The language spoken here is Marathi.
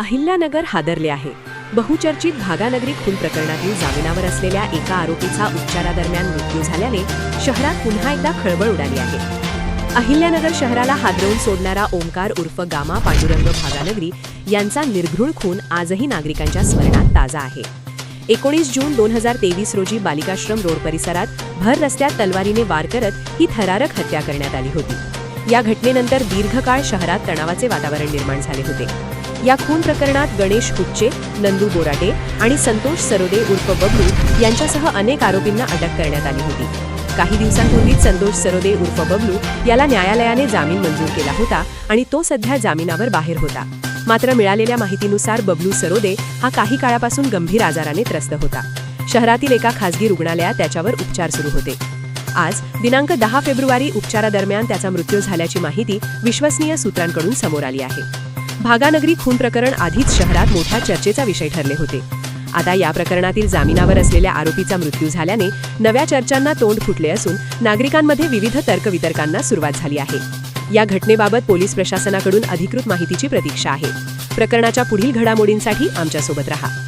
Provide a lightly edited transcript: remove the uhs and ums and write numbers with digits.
अहिल्यानगर हादरले आहे. बहुचर्चित भागानगरी खून प्रकरणातील जामिनावर असलेल्या एका आरोपीचा उपचारादरम्यान मृत्यू झाल्याने शहरात पुन्हा एकदा खळबळ उडाली आहे. अहिल्यानगर शहराला हादरवून सोडणारा ओमकार उर्फ गामा पांडुरंग भागानगरी यांचा निर्घृण खून आजही नागरिकांच्या स्मरणात ताजा आहे. 19 जून 2023 रोजी बालिकाश्रम रोड परिसरात भर रस्त्यात तलवारीने वार करत ही थरारक हत्या करण्यात आली होती. या घटनेनंतर दीर्घकाळ शहरात तणावाचे वातावरण निर्माण झाले होते. या खून प्रकरणात गणेश हुच्चे, नंदू बोराटे आणि संतोष सरोदे उर्फ बबलू यांच्यासह अनेक आरोपींना अटक करण्यात आली होती. काही दिवसांपूर्वीच संतोष सरोदे उर्फ बबलू याला न्यायालयाने जामीन मंजूर केला होता आणि तो सध्या जामिनावर बाहेर होता. मात्र मिळालेल्या माहितीनुसार बबलू सरोदे हा काही काळापासून गंभीर आजाराने त्रस्त होता. शहरातील एका खासगी रुग्णालयात त्याच्यावर उपचार सुरू होते. आज दिनांक 10 फेब्रुवारी उपचारादरम्यान त्याचा मृत्यू झाल्याची माहिती विश्वसनीय सूत्रांकडून समोर आली आहे. भागानगरी खून प्रकरण आधीच शहरात मोठ्या चर्चेचा विषय ठरले होते. आता या प्रकरणातील जामिनावर असलेल्या आरोपीचा मृत्यू झाल्याने नव्या चर्चांना तोंड फुटले असून नागरिकांमध्ये विविध तर्कवितर्कांना सुरुवात झाली आहे. या घटनेबाबत पोलीस प्रशासनाकडून अधिकृत माहितीची प्रतीक्षा आहे. प्रकरणाच्या पुढील घडामोडींसाठी आमच्यासोबत रहा.